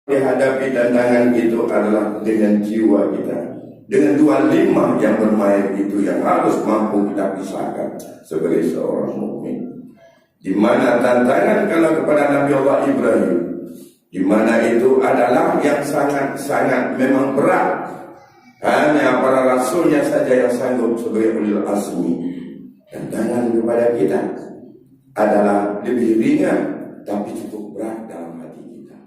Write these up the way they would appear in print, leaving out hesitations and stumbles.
Dihadapi tantangan itu adalah dengan jiwa kita, dengan dua limah yang bermain itu yang harus mampu kita pisahkan sebagai seorang mukmin. Di mana tantangan kalau kepada Nabi Allah Ibrahim, di mana itu adalah yang sangat memang berat. Hanya para rasulnya saja yang sanggup sebagai ulil azmi. Tantangan kepada kita adalah lebih ringan tapi cukup berat dalam hati kita.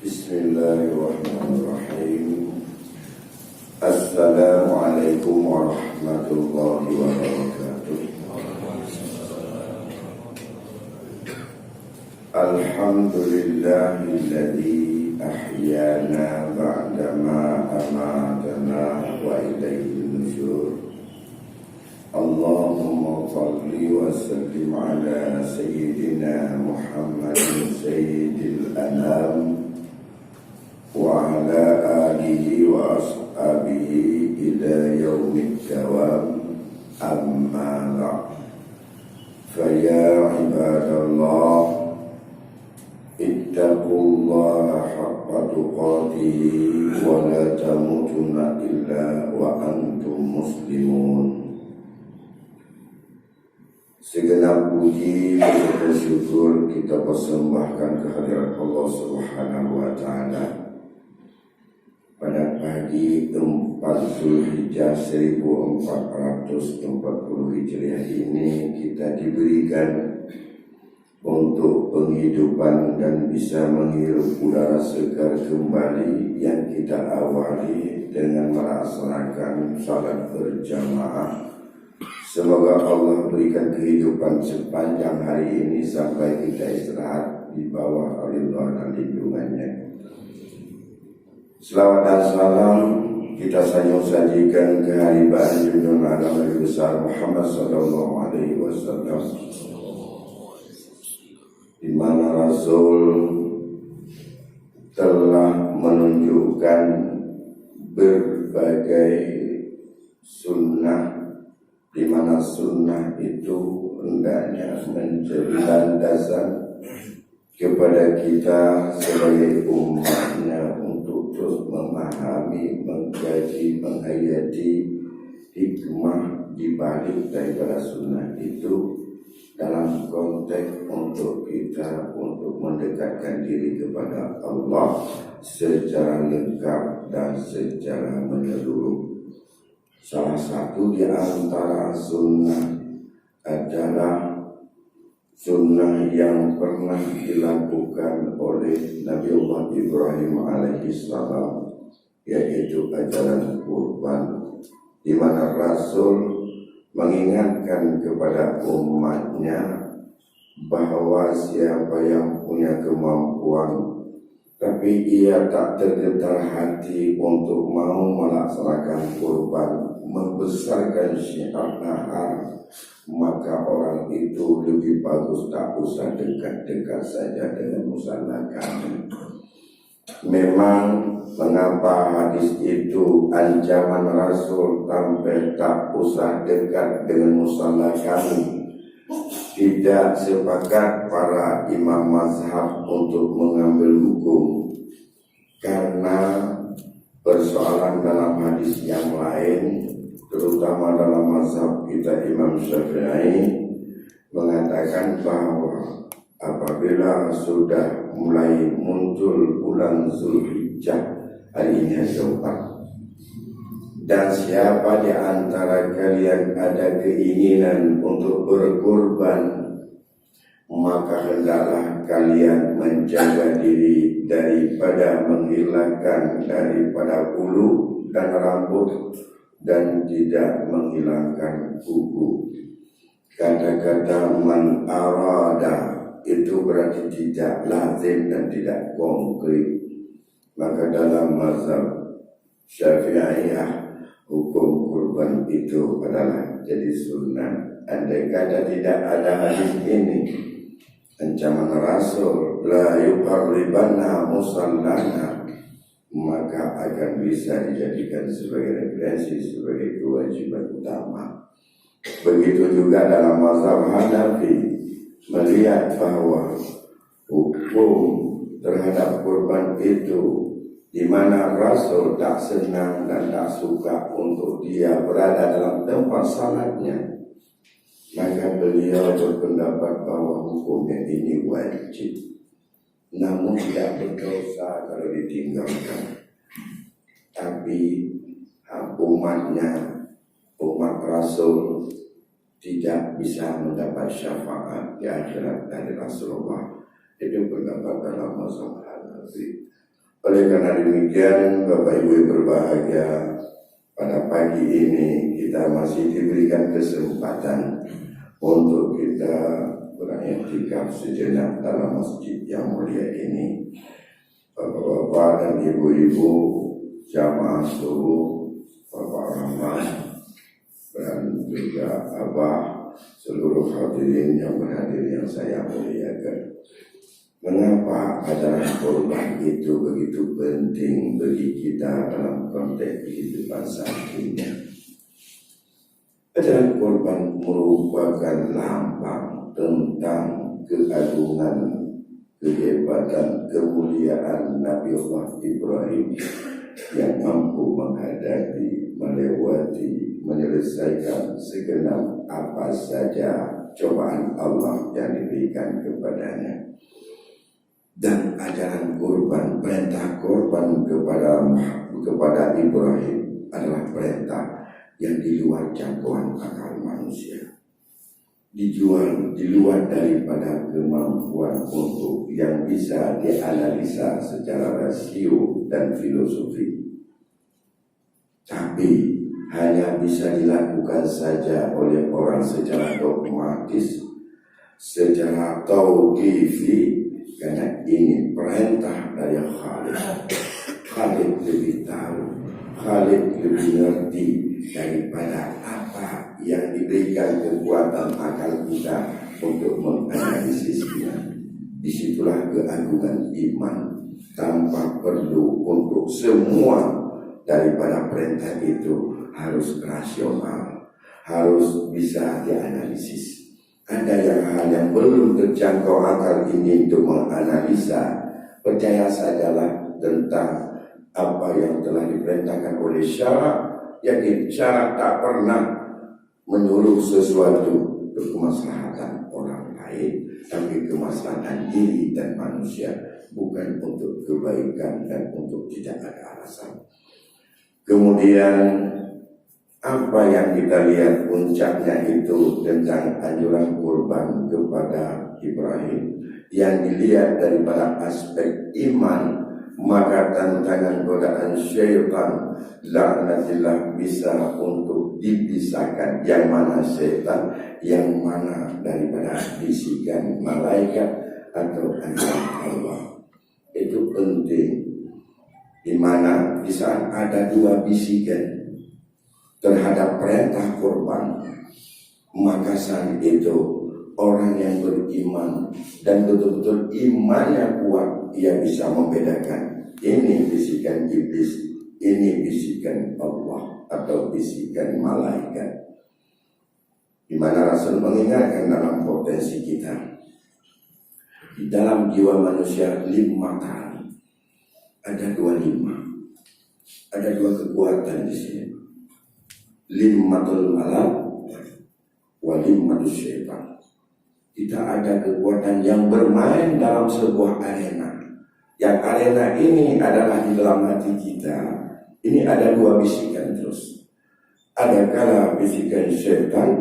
Bismillahirrahmanirrahim. Assalamualaikum warahmatullahi wabarakatuh. Alhamdulillahilladzi ahyana ba'dama amatana wa ilaihi nusyur. Allahumma salli wa sallim ala sayyidina Muhammadin sayyidil anam wa ala alihi wa ashabihi ila yaumid dawam, amma ba'd. Fa ya ibadallah, ittaqullaha haqqa tuqatih wa la tamutunna illa wa antum muslimun. Segenap puji dan syukur kita persembahkan kehadirat Allah Subhanahu wa taala. Pada pagi 4 Zulhijjah 1440 Hijriah ini kita diberikan untuk penghidupan dan bisa menghirup udara segar kembali yang kita awali dengan melaksanakan salat berjamaah. Semoga Allah berikan kehidupan sepanjang hari ini sampai kita istirahat di bawah ridha dan lindungannya. Selawat dan salam kita sajikan kehadiran junjungan Nabi besar Muhammad sallallahu alaihi wasallam, di mana Rasul telah menunjukkan berbagai sunnah, di mana sunnah itu hendaknya menjadi landasan kepada kita sebagai umatnya untuk terus memahami, mengkaji, menghayati hikmah di balik daripada sunnah itu dalam konteks untuk kita untuk mendekatkan diri kepada Allah secara lengkap dan secara menyeluruh. Salah satu di antara sunnah adalah sunnah yang pernah dilakukan oleh Nabi Allah Ibrahim alaihissalam, yaitu ajaran kurban, di mana Rasul mengingatkan kepada umatnya bahwa siapa yang punya kemampuan tapi ia tak tergetar hati untuk mau melaksanakan kurban, membesarkan syiar nahar, maka orang itu lebih bagus tak usah dekat-dekat saja dengan musala kami. Memang mengapa hadis itu ancaman Rasul sampai tak usah dekat dengan musala kami? Tidak sepakat para imam mazhab untuk mengambil hukum, karena persoalan dalam hadis yang lain, terutama dalam mazhab kita Imam Syafi'i, mengatakan bahwa apabila sudah mulai muncul bulan Zulhijjah, hari ini hari keempat, dan siapa di antara kalian ada keinginan untuk berkurban, maka hendaklah kalian menjaga diri daripada menghilangkan daripada bulu dan rambut dan tidak menghilangkan kuku. Kata-kata man arada itu berarti tidak lazim dan tidak konkret. Maka dalam mazhab Syafi'iyah, hukum kurban itu adalah jadi sunnah. Andai kata tidak ada hadis ini, ancaman Rasul la yuqarribanna musallana, maka akan bisa dijadikan sebagai referensi, sebagai kewajiban utama. Begitu juga dalam mazhab Hanafi, melihat bahwa hukum terhadap kurban itu, di mana Rasul tak senang dan tak suka untuk dia berada dalam tempat salatnya, maka beliau berpendapat bahwa hukumnya ini wajib, namun tidak berdosa kalau ditinggalkan. Tapi umat Rasul tidak bisa mendapat syafaat di akhirat dari Rasulullah. Itu pendapat dalam mazhab Hanafi. Oleh karena demikian, Bapak Ibu yang berbahagia, pada pagi ini kita masih diberikan kesempatan untuk kita beriktikaf sejenak dalam masjid yang mulia ini. Bapak-bapak dan ibu-ibu, jamaah subuh, Bapak Rahman, dan juga Abah, seluruh hadirin yang berhadir yang saya muliakan. Mengapa ajaran kurban itu begitu penting bagi kita dalam konteks kehidupan saat ini? Ajaran kurban merupakan lambang tentang keagungan, kehebatan, kemuliaan Nabi Allah Ibrahim yang mampu menghadapi, melewati, menyelesaikan segenap apa saja cobaan Allah yang diberikan kepadanya. Dan ajaran kurban, perintah kurban kepada Ibrahim adalah perintah yang di luar jangkauan akal manusia, di luar daripada kemampuan untuk yang bisa dianalisa secara rasio dan filosofi, tapi hanya bisa dilakukan saja oleh orang secara dogmatis, secara tauqifi, karena ini perintah dari Khalik. Khalik lebih tahu, Khalik lebih ngerti daripada apa yang diberikan kekuatan akal kita untuk menganalisisnya. Disitulah keagungan iman, tanpa perlu untuk semua daripada perintah itu harus rasional, harus bisa dianalisis. Ada hal yang belum terjangkau akal ini untuk menganalisa. Percaya sajalah tentang apa yang telah diperintahkan oleh syarak. Yakin syarak tak pernah menyuruh sesuatu untuk kemaslahatan orang lain, tapi kemaslahatan diri dan manusia, bukan untuk kebaikan dan untuk tidak ada alasan. Kemudian apa yang kita lihat puncaknya itu tentang anjuran kurban kepada Ibrahim, yang dilihat daripada aspek iman, maka tantangan godaan syaitan laknatillah bisa untuk dipisahkan, yang mana syaitan, yang mana daripada bisikan malaikat atau anjuran Allah. Itu penting, di mana di saat ada dua bisikan terhadap perintah kurban, maka saat itu orang yang beriman dan betul-betul imannya kuat, ia bisa membedakan ini bisikan iblis, ini bisikan Allah atau bisikan malaikat. Di mana Rasul mengingatkan dalam potensi kita, di dalam jiwa manusia 5 tali, ada 2 lima, ada 2 kekuatan di sini. Limmatul malam wa limmatul syaitan. Kita ada kekuatan yang bermain dalam sebuah arena. Yang arena ini adalah di dalam hati kita. Ini ada 2 bisikan terus. Ada kala bisikan syaitan,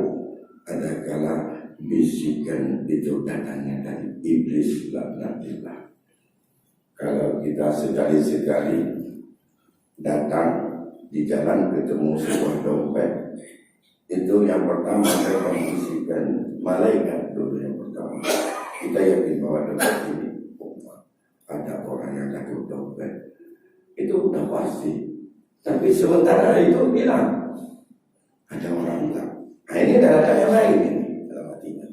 ada kala bisikan itu datangnya dari iblis laknatillah. Kalau kita sekali-sekali datang di jalan ketemu sebuah dompet, itu yang pertama saya bisikan malaikat dulu yang pertama. Kita yakin bahwa dompet ini ada orang yang takut dompet, itu udah pasti. Tapi sementara itu bilang ada orang enggak. Nah ini ada yang lain ini dalam hatinya.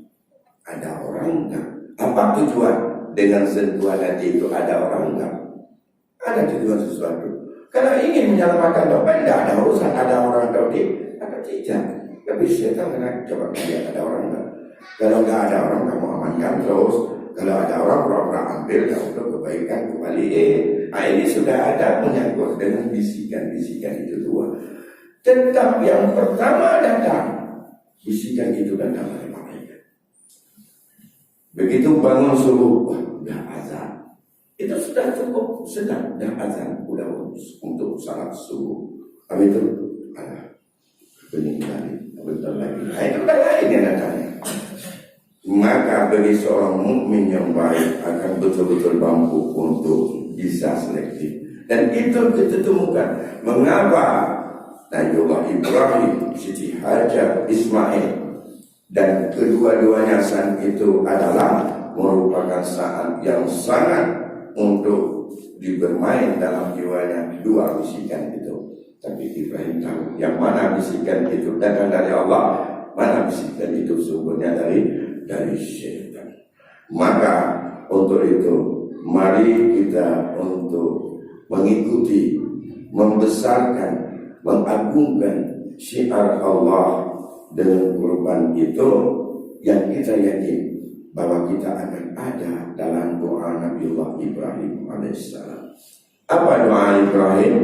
Ada orang enggak. Apa tujuan dengan sentuhan hati itu? Ada orang enggak? ada tujuan sesuatu. Kalau ingin menyelamatkan dompet, tidak ada urusan ada orang atau tidak. Tapi setan kena coba lihat ada orang enggak. Kalau nggak ada orang, kamu amankan terus. Kalau ada orang, pura-pura ambil, untuk kebaikan kembali. Ini sudah ada menyangkut dengan bisikan-bisikan itu dua. Tetap yang pertama datang, bisikan itu datang dari malaikat. Begitu bangun subuh, wah, udah azan. Itu sudah cukup, sedang dah azan, udah untuk salat subuh. Habis itu, bening tadi, bentar lagi. Itu udah lain yang datangnya. Maka bagi seorang mukmin yang baik akan betul-betul mampu untuk bisa selektif. Dan itu kita temukan mengapa Nabiullah Ibrahim, Siti Hajar, Ismail dan kedua-duanya saat itu adalah merupakan saat yang sangat untuk bermain dalam jiwanya dua bisikan itu. Tapi Ibrahim tahu yang mana bisikan itu datang dari Allah, mana bisikan itu sumbernya dari syaitan. Maka untuk itu mari kita untuk mengikuti, membesarkan, mengagungkan syiar Allah dengan kurban itu yang kita yakin bahwa kita akan ada dalam doa Nabiullah Ibrahim alaihissalam. Apa doa Ibrahim?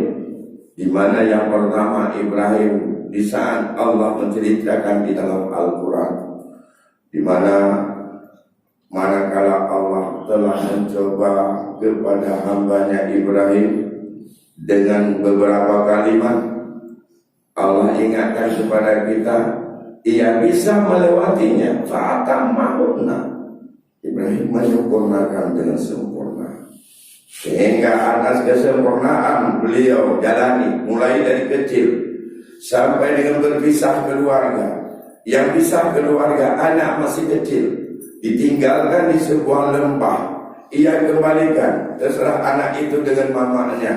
Di mana yang pertama Ibrahim di saat Allah menceritakan di dalam Al-Quran, di mana manakala Allah telah mencoba kepada hambanya Ibrahim dengan beberapa kalimat, Allah ingatkan kepada kita, ia bisa melewatinya. Fa'atammahunna. Ibrahim menyempurnakan dengan sempurna. Sehingga atas kesempurnaan beliau jalani mulai dari kecil sampai dengan berpisah keluarga. Yang pisah keluarga, anak masih kecil, ditinggalkan di sebuah lembah. Ia kembalikan, terserah anak itu dengan mamanya.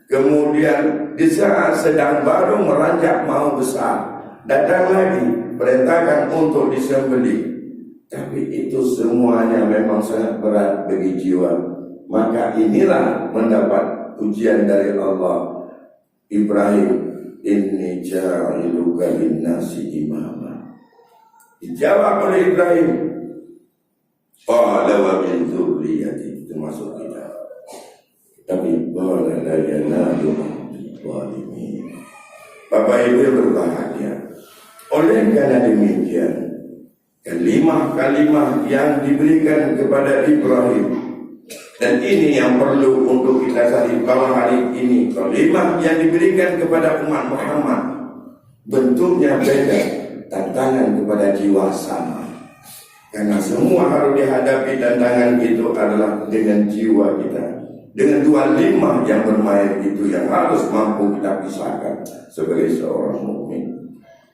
Kemudian di saat sedang baru meranjak mau besar, datang lagi perintahkan untuk disembelih. Tapi itu semuanya memang sangat berat bagi jiwa. Maka inilah mendapat ujian dari Allah. Ibrahim, inni ja'iluka linnasi imama. Dijawab oleh Ibrahim, qala wa min dzurriyyati, termasuk kita. Tapi qala la yanalu zalimin. Bapak Ibu yang berbahagia, oleh karena demikian kalimah-kalimah yang diberikan kepada Ibrahim, dan ini yang perlu untuk kita sadari bahwa hari ini kalimah yang diberikan kepada umat Muhammad bentuknya beda, tantangan kepada jiwa sama. Karena semua harus dihadapi tantangan itu adalah dengan jiwa kita, dengan dua limah yang bermain itu yang harus mampu kita pisahkan sebagai seorang mukmin.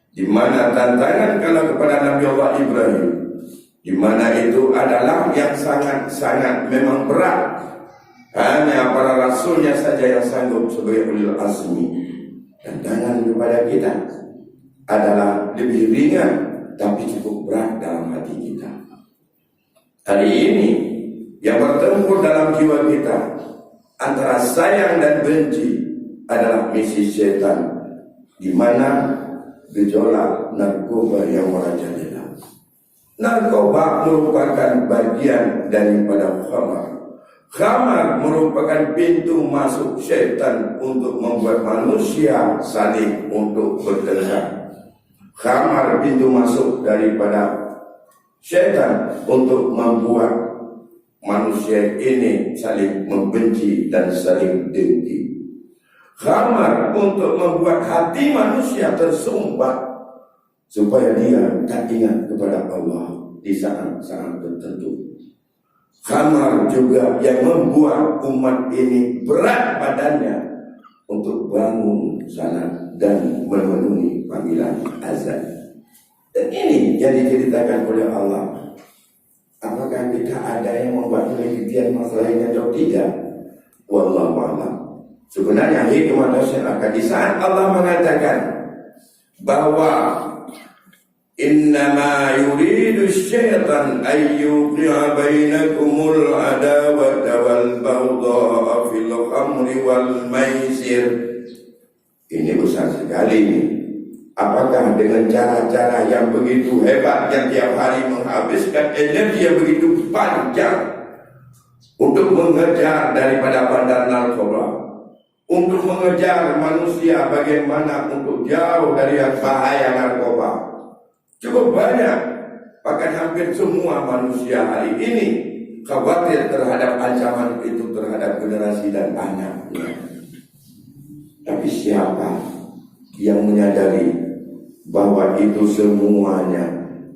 Di mana tantangan kalau kepada Nabi Allah Ibrahim, di mana itu adalah yang sangat-sangat memang berat. Hanya para rasulnya saja yang sanggup sebagai ulil azmi. Tantangan kepada kita adalah lebih ringan tapi cukup berat dalam hati kita. Hari ini yang bertempur dalam jiwa kita antara sayang dan benci adalah misi setan, di mana gejolak narkoba yang merajalela. Narkoba merupakan bagian daripada khamar. Khamar merupakan pintu masuk setan untuk membuat manusia saling untuk bertengkar. Khamar pintu masuk daripada syaitan untuk membuat manusia ini saling membenci dan saling dengki. Khamar untuk membuat hati manusia tersumbat supaya dia tak ingat kepada Allah di saat-saat tertentu. Khamar juga yang membuat umat ini berat badannya untuk bangun salat dan memenuhi panggilan azan. Dan ini yang diceritakan oleh Allah. Apakah kita ada yang membuat penelitian masalah ini atau tidak? Wallahu a'lam. Sebenarnya hikmah masyarakat di saat Allah mengatakan bahwa innama yuridu syaitan ayyuqi'a bainakumul adawata wal baghdha'a fil khamri wal maisir. Ini besar sekali ini. Apakah dengan cara-cara yang begitu hebat, yang tiap hari menghabiskan energi yang begitu panjang untuk mengejar daripada bandar narkoba, untuk mengejar manusia bagaimana untuk jauh dari bahaya narkoba, cukup banyak. Bahkan hampir semua manusia hari ini khawatir terhadap ancaman itu terhadap generasi dan anaknya. Tapi siapa yang menyadari bahwa itu semuanya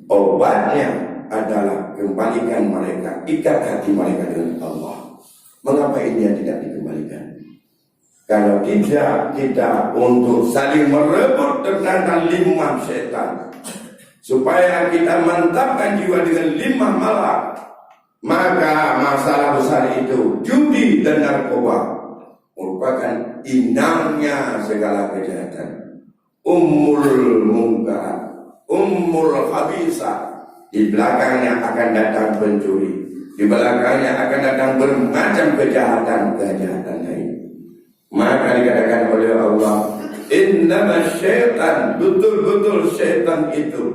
obatnya adalah kembalikan mereka, ikat hati mereka dengan Allah. Mengapa ini yang tidak dikembalikan? Kalau tidak kita untuk saling merebut tentang limah setan, supaya kita mantapkan jiwa dengan limah malak, maka masalah besar itu, judi dan narkoba, merupakan inangnya segala kejahatan. Ummul mungkar, ummul khabisa. Di belakangnya akan datang pencuri, di belakangnya akan datang bermacam kejahatan lain. Maka dikatakan oleh Allah, innama syaitan, betul-betul syaitan itu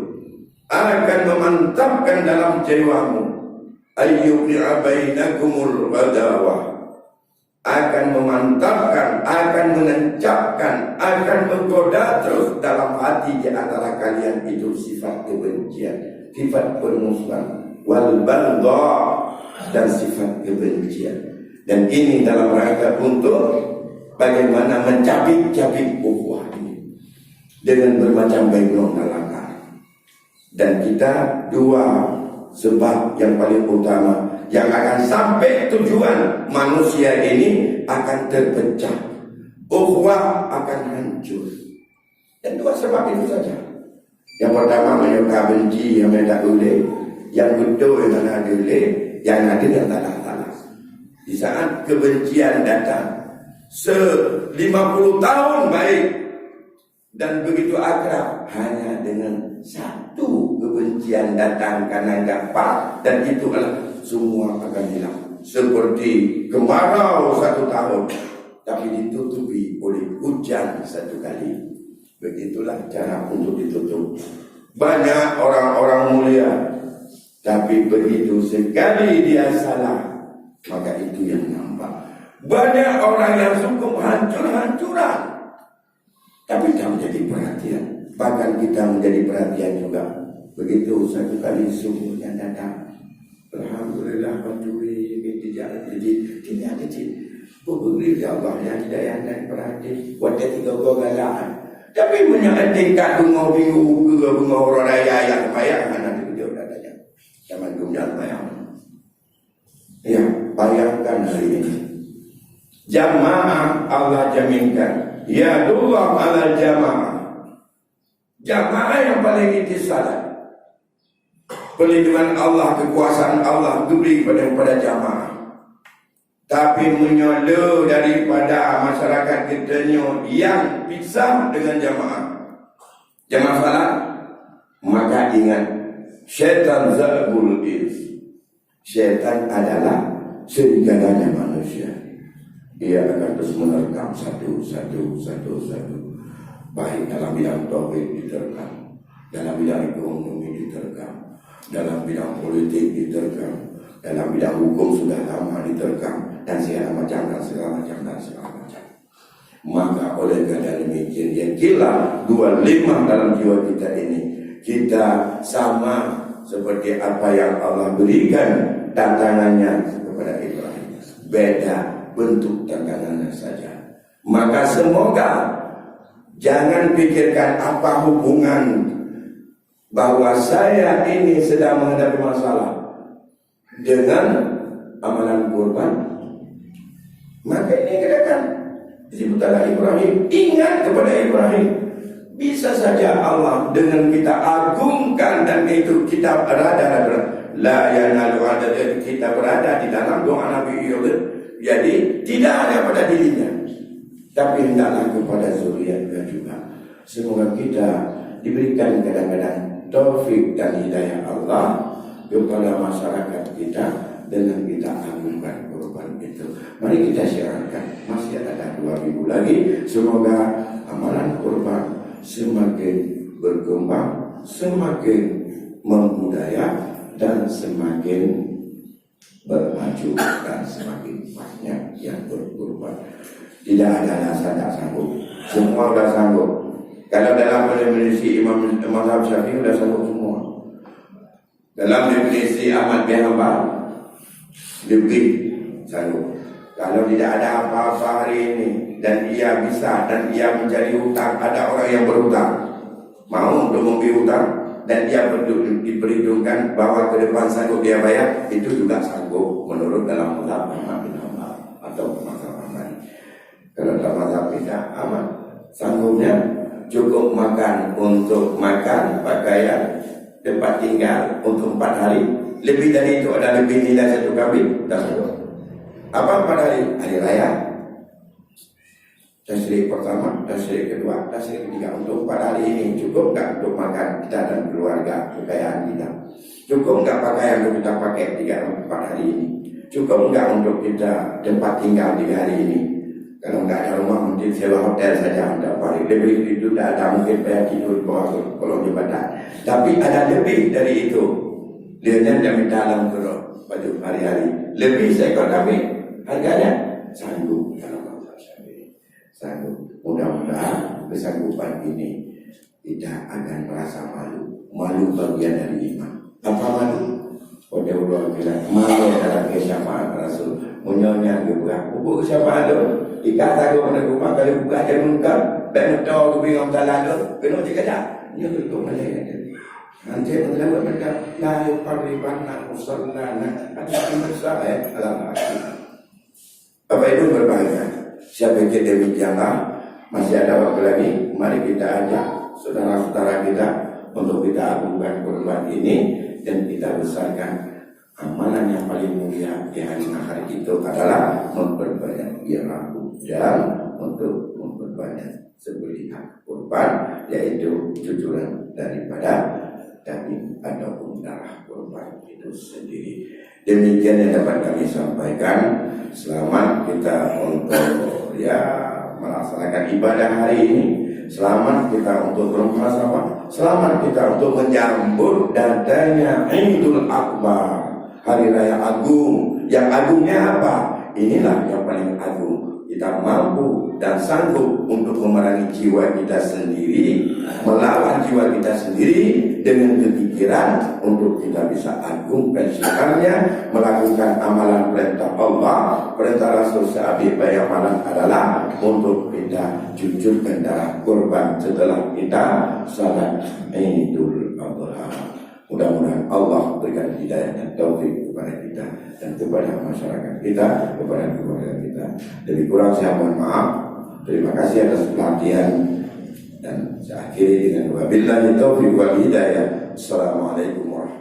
akan memantapkan dalam jiwamu, ayyuqi'a bainakumul adawah, akan memantapkan, akan menancapkan, akan menggoda terus dalam hati di antara kalian itu sifat kebencian, sifat permusuhan, wal baghdha, dan sifat kebencian. Dan ini dalam rangka untuk bagaimana mencabik-cabik ukhuwah ini dengan bermacam background dan langkah. Dan kita dua sebab yang paling utama yang akan sampai tujuan manusia ini akan terpecah, ukhuwah akan hancur. Dan dua sebab itu saja. Yang pertama menyuka benci yang tak boleh, yang betul yang tak boleh, yang ada yang tak salah. Di saat kebencian datang, 50 tahun baik dan begitu akrab, hanya dengan satu kebencian datang karena gampang, dan itu adalah semua akan hilang. Seperti kemarau 1 tahun tapi ditutupi oleh hujan 1 kali. Begitulah cara untuk ditutup. Banyak orang-orang mulia, tapi begitu sekali dia salah, maka itu yang nampak. Banyak orang yang cukup hancur-hancuran, tapi tak menjadi perhatian. Bahkan kita menjadi perhatian juga. Begitu 1 kali sungguhnya datang, alhamdulillah mencuri di jalan tidak kecil. Beri Allah yang hidayah dan perhatian. Buat 3 galaan. Tapi menyaksikan bunga rodaya yang bayang nanti dia datanya. Zaman dunia bayang. Ya, bayangkan hari ini. Jamaah Allah jaminkan. Ya Allah ala jamaah. Jamaah yang paling intisal. Perlindungan Allah, kekuasaan Allah diberi kepada jamaah. Tapi menyolo daripada masyarakat kita yang pisah dengan jamaah salat, maka ingat, syaitan zalbul is. Syaitan adalah serigalanya manusia. Dia akan terus menerkam satu. Baik dalam bidang tauhid diterkam, dalam bidang ekonomi diterkam, dalam bidang politik diterkam, dalam bidang hukum sudah lama diterkam, dan segala macam. Maka oleh karena demikian, yang kira 25 dalam jiwa kita ini, kita sama seperti apa yang Allah berikan tantangannya kepada Ibrahim. Beda bentuk tantangannya saja. Maka semoga jangan pikirkan apa hubungan bahwa saya ini sedang menghadapi masalah dengan amalan kurban. Maka ini katakan disebutlah Ibrahim, ingat kepada Ibrahim. Bisa saja Allah dengan kita agungkan dan itu kita berada la yanalu adad, kita berada di dalam doa Nabi Ibrahim. Jadi tidak hanya pada dirinya, tapi hendaklah kepada zuriatnya juga. Semoga kita diberikan kadang-kadang taufik dan hidayah Allah kepada masyarakat kita dengan kita agungkan kurban itu. Mari kita syaratkan, masih ada 2 minggu lagi, semoga amalan kurban semakin berkembang, semakin membudaya, dan semakin bermaju, dan semakin banyak yang berkurban. Tidak ada alasan tak sanggup, semua sudah sanggup. Kalau dalam definisi Imam Mazhab Syafi'i sudah sanggup semua. Dalam definisi Ahmad bin Hanbal lebih sanggup. Kalau tidak ada apa-apa hari ini dan ia bisa dan ia mencari hutang, ada orang yang berhutang, mau untuk membeli hutang dan dia diperhitungkan bahwa ke depan sanggup dia bayar, itu juga sanggup menurut dalam mazhab Ahmad bin Hanbal atau mazhab Ahmad. Kalau dalam mazhab tidak aman, sanggupnya cukup makan untuk makan, pakaian, tempat tinggal untuk 4 hari. Lebih dari itu ada lebih nilai 1 kambing, dah sanggup. Apa 4 hari? Hari raya, tasyrik pertama, tasyrik kedua, tasyrik ketiga. Untuk 4 hari ini cukup tak untuk makan kita dan keluarga, kekayaan kita? Cukup tak pakaian untuk kita pakai 3-4 hari ini? Cukup tak untuk kita tempat tinggal 3 hari ini? Kalau nggak ada rumah mungkin sewa hotel saja untuk hari. Lebih itu tidak ada, mungkin bayar tidur bawah kolong jembatan. Tapi ada lebih dari itu. Dia tidak minta alam turun baju hari-hari. Lebih seekor kambing harganya sanggup dalam mazhab Syafi'i. Sanggup. Mudah-mudahan kesanggupan ini tidak akan merasa malu. Malu bagian dari iman. Apa malu? Pada Allah bilang malu dalam kesyafaan Rasul. Munyonya juga. Bubuk kesyafaan itu. Ikat aku pada rumah kalau buka aja muka. Dan tahu aku bingung salah itu. Kena cakap dah. Ini itu malaikat. Nanti mengelak mereka la yuqarribanna musallana. Ada yang besar dalam hati. Bapak Ibu berbahaya. Saya pikir demikianlah. Masih ada waktu lagi. Mari kita ajak saudara-saudara kita untuk kita agungkan kurban ini dan kita besarkan amalan yang paling mulia di hari akhir itu adalah memperbanyak irahu dan untuk memperbanyak sembelihan kurban, yaitu cucuran daripada daging ataupun darah kurban itu sendiri. Demikian yang dapat kami sampaikan. Selamat kita untuk melaksanakan ibadah hari ini. Selamat kita untuk bermuhasabah. Selamat kita untuk menyambut datangnya Idul Akbar, hari raya agung. Yang agungnya apa? Inilah yang paling agung. Kita mampu dan sanggup untuk memerangi jiwa kita sendiri, melawan jiwa kita sendiri dengan kepikiran untuk kita bisa agungkan syiarnya, melakukan amalan perintah Allah, perintah Rasul sehabis-habis amalan adalah untuk kita cucurkan darah kurban setelah kita salat Idul Adha. Mudah-mudahan Allah berikan hidayah dan taufik kepada kita dan kepada masyarakat kita, kepada keluarga kita. Lebih kurang saya mohon maaf. Terima kasih atas perhatian dan saya akhiri dengan wabillahi taufiq wal hidayah. Assalamualaikum warahmatullahi wabarakatuh.